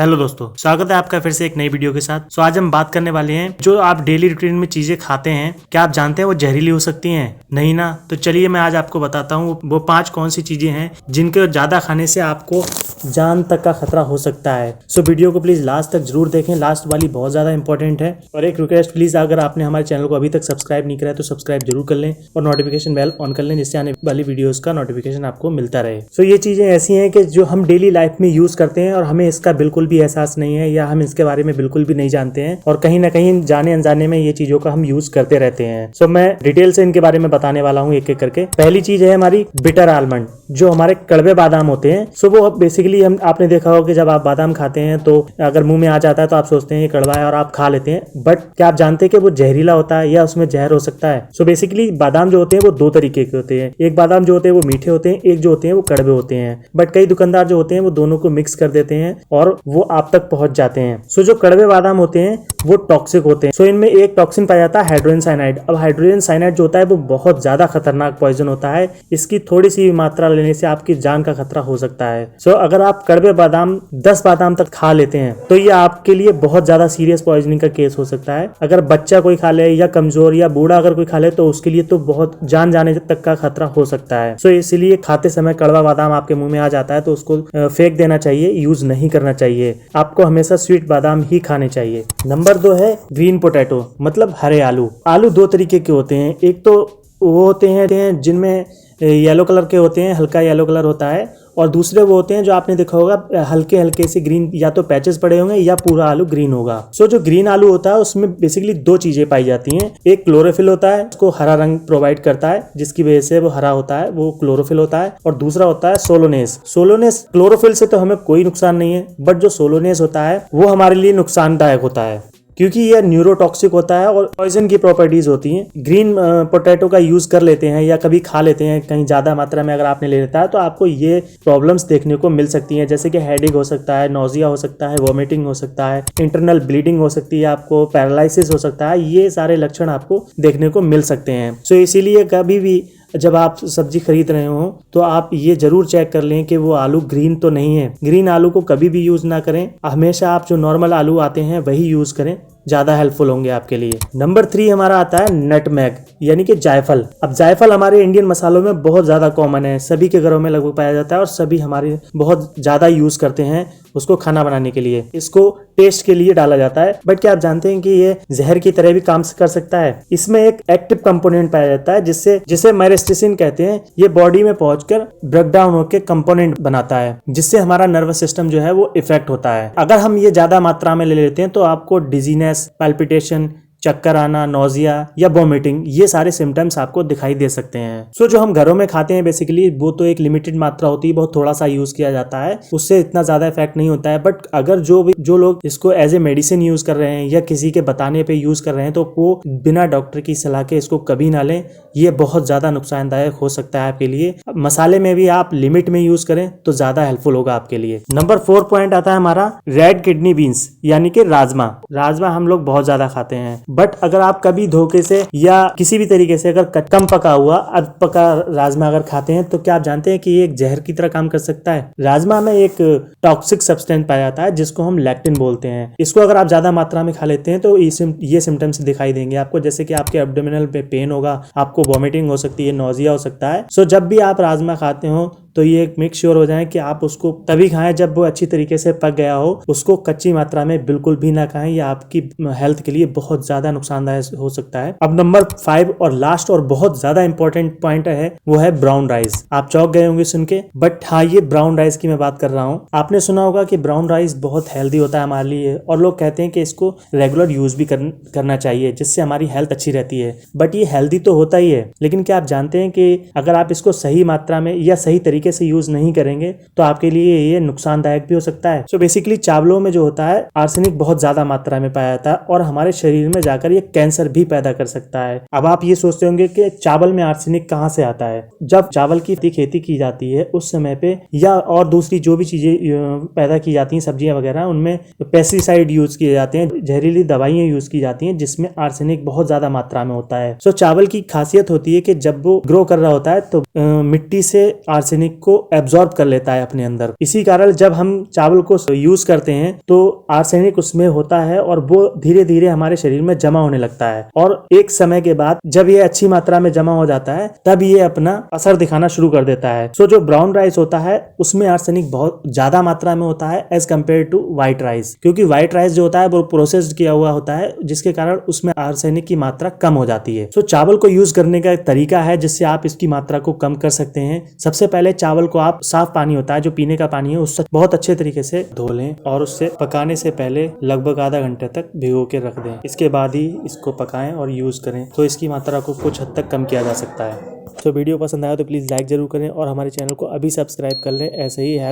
Hello दोस्तों, स्वागत है आपका फिर से एक नई वीडियो के साथ। आज हम बात करने वाले हैं जो आप डेली रूटीन में चीजें खाते हैं, क्या आप जानते हैं वो जहरीली हो सकती हैं? नहीं ना? तो चलिए मैं आज आपको बताता हूँ वो 5 कौन सी चीजें हैं जिनके ज्यादा खाने से आपको जान तक का खतरा हो सकता है। सो वीडियो को प्लीज लास्ट तक जरूर देखें, लास्ट वाली बहुत ज्यादा इंपॉर्टेंट है। और एक रिक्वेस्ट, प्लीज अगर आपने हमारे चैनल को अभी तक सब्सक्राइब नहीं करा है तो सब्सक्राइब जरूर कर लें और नोटिफिकेशन बेल ऑन कर लें, जिससे आने वाली वीडियोस का नोटिफिकेशन आपको मिलता रहे। सो ये चीजें ऐसी हैं कि जो हम डेली लाइफ में यूज करते हैं और हमें इसका बिल्कुल भी एहसास नहीं है या हम इसके बारे में बिल्कुल भी नहीं जानते हैं, और कहीं ना कहीं जाने अनजाने में ये चीजों का हम यूज करते रहते हैं। सो मैं डिटेल से इनके बारे में बताने वाला हूँ एक एक करके। पहली चीज है हमारी बिटर आलमंड, जो हमारे कड़वे बादाम होते हैं। सो वो बेसिकली हम आपने देखा होगा कि जब आप बादाम खाते हैं तो अगर मुंह में आ जाता है तो आप सोचते हैं ये कड़वा है और आप खा लेते हैं, बट क्या आप जानते हैं कि वो जहरीला होता है या उसमें जहर हो सकता है? सो बेसिकली बादाम जो होते हैं वो 2 तरीके के होते हैं। एक बादाम जो होते हैं वो मीठे होते हैं, एक जो होते हैं वो कड़वे होते हैं। बट कई दुकानदार जो होते हैं वो दोनों को मिक्स कर देते हैं और वो आप तक पहुंच जाते हैं। सो जो कड़वे बादाम होते हैं वो टॉक्सिक होते हैं। सो इनमें एक टॉक्सिन पाया जाता है हाइड्रोजन साइनाइड। अब हाइड्रोजन साइनाइड जो होता है वो बहुत ज्यादा खतरनाक पॉइजन होता है। इसकी थोड़ी सी मात्रा लेने से आपकी जान का खतरा हो सकता है। सो अगर आप कड़वे बादाम 10 बादाम तक खा लेते हैं तो ये आपके लिए बहुत ज्यादा सीरियस पॉइजनिंग का केस हो सकता है। अगर बच्चा कोई खा ले या कमजोर या बूढ़ा अगर कोई खा ले तो उसके लिए तो बहुत जान जाने तक का खतरा हो सकता है। सो इसलिए खाते समय कड़वा बादाम आपके मुंह में आ जाता है तो उसको फेंक देना चाहिए, यूज नहीं करना चाहिए। आपको हमेशा स्वीट बादाम ही खाने चाहिए। नंबर 2 है ग्रीन पोटैटो, मतलब हरे आलू। आलू 2 तरीके के होते हैं। एक तो वो होते हैं जिनमें येलो कलर के होते हैं, हल्का येलो कलर होता है, और दूसरे वो होते हैं जो आपने देखा होगा हल्के हल्के से ग्रीन, या तो पैचेस पड़े होंगे या पूरा आलू ग्रीन होगा। सो जो ग्रीन आलू होता है उसमें बेसिकली 2 चीजें पाई जाती हैं। एक क्लोरोफिल होता है, उसको हरा रंग प्रोवाइड करता है जिसकी वजह से वो हरा होता है, वो क्लोरोफिल होता है। और दूसरा होता है सोलोनेस। सोलोनेस, क्लोरोफिल से तो हमें कोई नुकसान नहीं है, बट जो सोलोनेस होता है वो हमारे लिए नुकसानदायक होता है क्योंकि यह न्यूरोटॉक्सिक होता है और पॉइजन की प्रॉपर्टीज होती हैं। ग्रीन पोटैटो का यूज कर लेते हैं या कभी खा लेते हैं कहीं ज्यादा मात्रा में अगर आपने ले लेता है तो आपको ये प्रॉब्लम्स देखने को मिल सकती हैं, जैसे कि हेडेक हो सकता है, नोजिया हो सकता है, वॉमिटिंग हो सकता है, इंटरनल ब्लीडिंग हो सकती है, आपको पैरालिसिस हो सकता है। ये सारे लक्षण आपको देखने को मिल सकते हैं। सो इसीलिए कभी भी जब आप सब्जी खरीद रहे हो तो आप ये जरूर चेक कर लें कि वो आलू ग्रीन तो नहीं है। ग्रीन आलू को कभी भी यूज ना करें, हमेशा आप जो नॉर्मल आलू आते हैं वही यूज करें, ज्यादा हेल्पफुल होंगे आपके लिए। नंबर 3 हमारा आता है नटमेग, यानी कि जायफल। अब जायफल हमारे इंडियन मसालों में बहुत ज्यादा कॉमन है, सभी के घरों में लगभग पाया जाता है और सभी हमारे बहुत ज्यादा यूज करते हैं उसको खाना बनाने के लिए। इसको टेस्ट के लिए डाला जाता है, बट क्या आप जानते हैं कि ये जहर की तरह भी काम कर सकता है? इसमें एक एक्टिव कंपोनेंट पाया जाता है जिसे माइरेस्टिसिन कहते हैं। ये बॉडी में पहुंचकर ब्रेक डाउन होकर कंपोनेंट बनाता है, जिससे हमारा नर्वस सिस्टम जो है वो इफेक्ट होता है। अगर हम ये ज्यादा मात्रा में ले लेते हैं तो आपको डिजीनेस, पैल्पिटेशन, चक्कर आना, नोजिया या वॉमिटिंग, ये सारे सिम्टम्स आपको दिखाई दे सकते हैं। सो जो हम घरों में खाते हैं बेसिकली वो तो एक लिमिटेड मात्रा होती है, बहुत थोड़ा सा यूज किया जाता है, उससे इतना ज्यादा इफेक्ट नहीं होता है। बट अगर जो लोग इसको एज ए मेडिसिन यूज कर रहे हैं या किसी के बताने पे यूज कर रहे हैं तो वो बिना डॉक्टर की सलाह के इसको कभी ना लें, ये बहुत ज्यादा नुकसानदायक हो सकता है आपके लिए। मसाले में भी आप लिमिट में यूज करें तो ज्यादा हेल्पफुल होगा आपके लिए। नंबर 4 पॉइंट आता है हमारा रेड किडनी बीन्स, यानी कि राजमा। राजमा हम लोग बहुत ज्यादा खाते हैं, बट अगर आप कभी धोखे से या किसी भी तरीके से अगर कम पका हुआ अध पका राजमा अगर खाते हैं तो क्या आप जानते हैं कि ये एक जहर की तरह काम कर सकता है? राजमा में एक टॉक्सिक सब्सटेंस पाया जाता है जिसको हम लैक्टिन बोलते हैं। इसको अगर आप ज्यादा मात्रा में खा लेते हैं तो ये सिम्टम्स दिखाई देंगे आपको, जैसे कि आपके एब्डोमिनल पे पेन होगा, आपको वॉमिटिंग हो सकती है, नोजिया हो सकता है। सो जब भी आप राजमा खाते हो तो ये मेक श्योर हो जाए कि आप उसको तभी खाएं जब वो अच्छी तरीके से पक गया हो। उसको कच्ची मात्रा में बिल्कुल भी ना खाएं, या आपकी हेल्थ के लिए बहुत ज्यादा नुकसानदायक हो सकता है। अब नंबर 5 और लास्ट और बहुत ज्यादा इंपॉर्टेंट पॉइंट है वो है ब्राउन राइस। आप चौंक गए होंगे सुन के, बट हाँ, ये ब्राउन राइस की मैं बात कर रहा हूँ। आपने सुना होगा कि ब्राउन राइस बहुत हेल्दी होता है हमारे लिए, और लोग कहते हैं कि इसको रेगुलर यूज भी करना चाहिए जिससे हमारी हेल्थ अच्छी रहती है। बट ये हेल्दी तो होता ही है, लेकिन क्या आप जानते हैं कि अगर आप इसको सही मात्रा में या सही तरीके से यूज नहीं करेंगे तो आपके लिए ये नुकसानदायक भी हो सकता है। सो बेसिकली चावलों में जो होता है आर्सेनिक बहुत ज्यादा मात्रा में पाया जाता है और हमारे शरीर में जाकर ये कैंसर भी पैदा कर सकता है। अब आप ये सोचते होंगे कि चावल में आर्सेनिक कहाँ से आता है? जब चावल की खेती की जाती है उस समय पे, या और दूसरी जो भी चीजें पैदा की जाती हैं, सब्जियां वगैरह, उनमें पेस्टिसाइड यूज किए जाते हैं, जहरीली दवाइयां यूज की जाती हैं जिसमें आर्सेनिक बहुत ज्यादा मात्रा में होता है। सो चावल की खासियत होती है कि जब वो ग्रो कर रहा होता है तो मिट्टी से आर्सेनिक आर्सेनिक को एब्जॉर्ब कर लेता है अपने अंदर। इसी कारण जब हम चावल को यूज करते हैं तो आर्सेनिक उसमें होता है और वो धीरे धीरे हमारे शरीर में जमा होने लगता है, और एक समय के बाद जब ये अच्छी मात्रा में जमा हो जाता है तब ये अपना असर दिखाना शुरू कर देता है। सो जो ब्राउन राइस होता है उसमें आर्सेनिक बहुत ज्यादा मात्रा में होता है as compared to white rice, क्योंकि व्हाइट राइस जो होता है वो प्रोसेस्ड किया हुआ होता है, जिसके कारण उसमें आर्सेनिक की मात्रा कम हो जाती है। सो चावल को यूज करने का एक तरीका है जिससे आप इसकी मात्रा को कम कर सकते हैं। सबसे पहले चावल को आप साफ पानी होता है जो पीने का पानी है उससे बहुत अच्छे तरीके से धो लें और उससे पकाने से पहले लगभग आधा घंटे तक भिगो के रख दें। इसके बाद ही इसको पकाएं और यूज करें तो इसकी मात्रा को कुछ हद तक कम किया जा सकता है। तो वीडियो पसंद आया तो प्लीज लाइक जरूर करें और हमारे चैनल को अभी सब्सक्राइब कर लें ऐसे ही हेल्थ